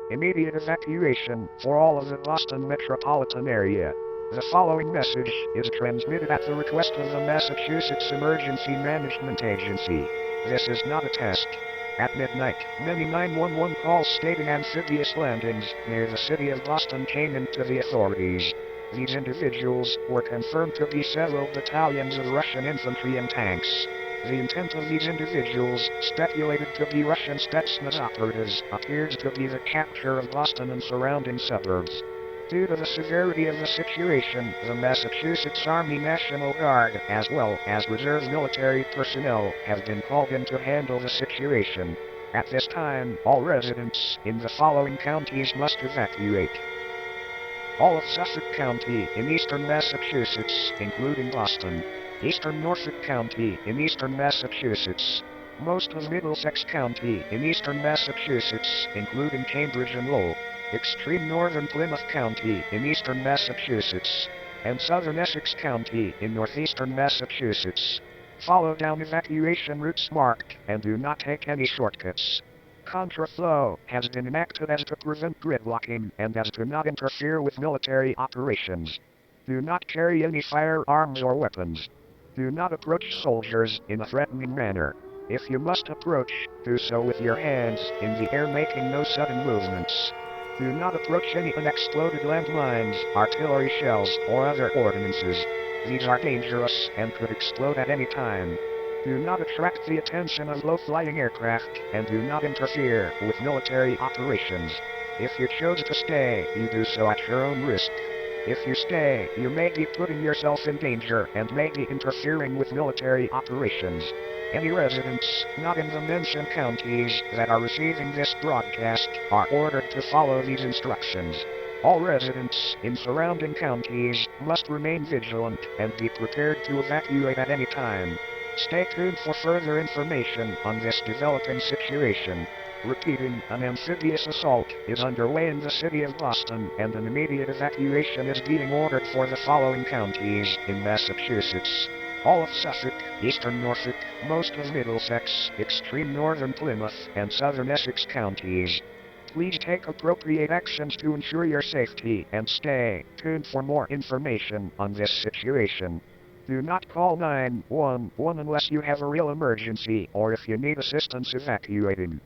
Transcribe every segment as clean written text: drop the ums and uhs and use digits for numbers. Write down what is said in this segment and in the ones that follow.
Immediate evacuation for all of the Boston metropolitan area. The following message is transmitted at the request of the Massachusetts Emergency Management Agency. This is not a test. At midnight, many 911 calls stating amphibious landings near the city of Boston came into the authorities. These individuals were confirmed to be several battalions of Russian infantry and tanks. The intent of these individuals, speculated to be Russian Spetsnaz operatives, appears to be the capture of Boston and surrounding suburbs. Due to the severity of the situation, the Massachusetts Army National Guard, as well as reserve military personnel, have been called in to handle the situation. At this time, all residents in the following counties must evacuate. All of Suffolk County in eastern Massachusetts, including Boston. Eastern Norfolk County in eastern Massachusetts. Most of Middlesex County in eastern Massachusetts, including Cambridge and Lowell. Extreme northern Plymouth County in eastern Massachusetts. And southern Essex County in northeastern Massachusetts. Follow down evacuation routes marked and do not take any shortcuts. Contraflow has been enacted as to prevent gridlocking and as to not interfere with military operations. Do not carry any firearms or weapons. Do not approach soldiers in a threatening manner. If you must approach, do so with your hands in the air, making no sudden movements. Do not approach any unexploded landmines, artillery shells, or other ordnances. These are dangerous and could explode at any time. Do not attract the attention of low-flying aircraft, and do not interfere with military operations. If you chose to stay, you do so at your own risk. If you stay, you may be putting yourself in danger and may be interfering with military operations. Any residents not in the mentioned counties that are receiving this broadcast are ordered to follow these instructions. All residents in surrounding counties must remain vigilant and be prepared to evacuate at any time. Stay tuned for further information on this developing situation. Repeating, an amphibious assault is underway in the city of Boston, and an immediate evacuation is being ordered for the following counties in Massachusetts. All of Suffolk, eastern Norfolk, most of Middlesex, extreme northern Plymouth, and southern Essex counties. Please take appropriate actions to ensure your safety and stay tuned for more information on this situation. Do not call 911 unless you have a real emergency or if you need assistance evacuating.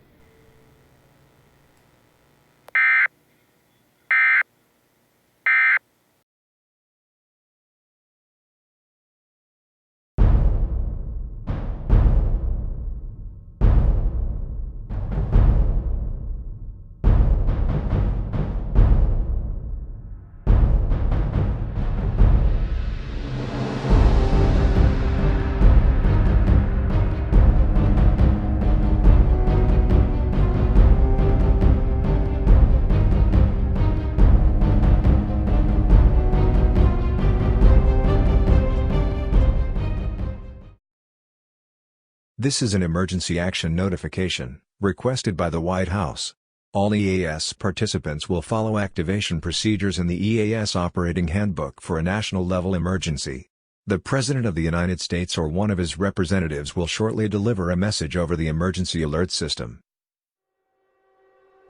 This is an emergency action notification, requested by the White House. All EAS participants will follow activation procedures in the EAS Operating Handbook for a national-level emergency. The President of the United States or one of his representatives will shortly deliver a message over the emergency alert system.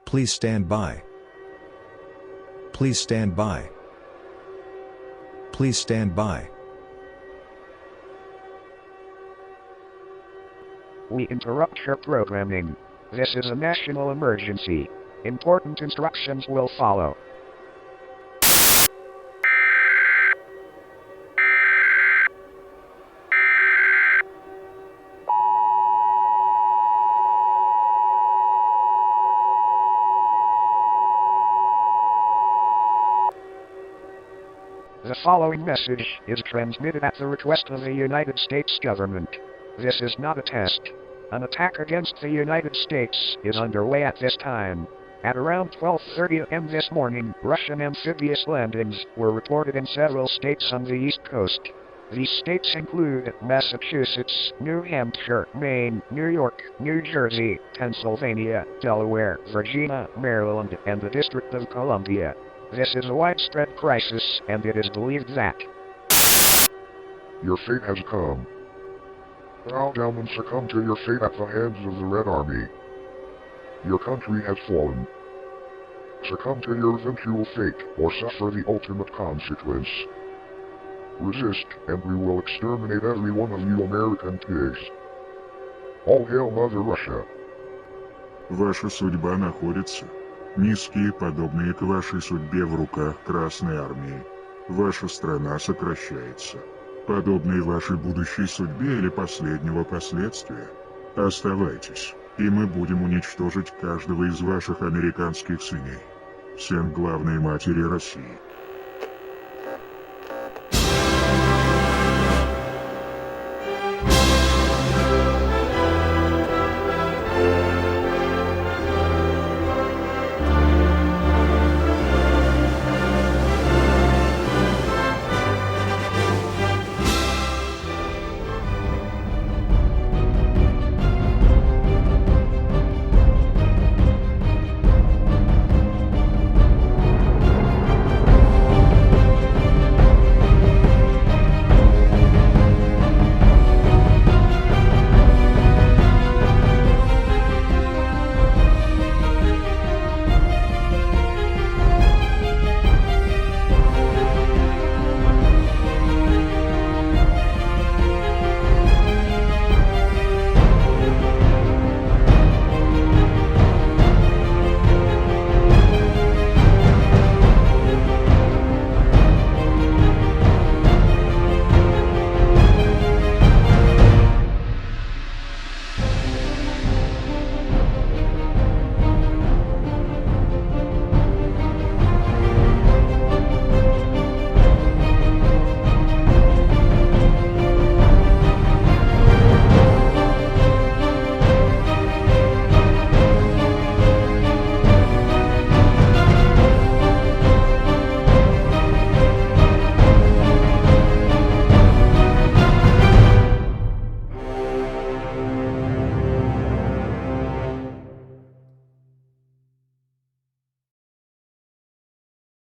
Please stand by. Please stand by. Please stand by. We interrupt your programming. This is a national emergency. Important instructions will follow. The following message is transmitted at the request of the United States government. This is not a test. An attack against the United States is underway at this time. At around 12:30 a.m. this morning, Russian amphibious landings were reported in several states on the East Coast. These states include Massachusetts, New Hampshire, Maine, New York, New Jersey, Pennsylvania, Delaware, Virginia, Maryland, and the District of Columbia. This is a widespread crisis, and it is believed that your fate has come. Bow down and succumb to your fate at the hands of the Red Army. Your country has fallen. Succumb to your eventual fate, or suffer the ultimate consequence. Resist, and we will exterminate every one of you American pigs. All hail Mother Russia. Ваша судьба находится, низкие, подобные к вашей судьбе, в руках Красной Армии. Ваша страна сокращается, подобной вашей будущей судьбе или последнего последствия. Оставайтесь, и мы будем уничтожить каждого из ваших американских свиней. Сын главной матери России.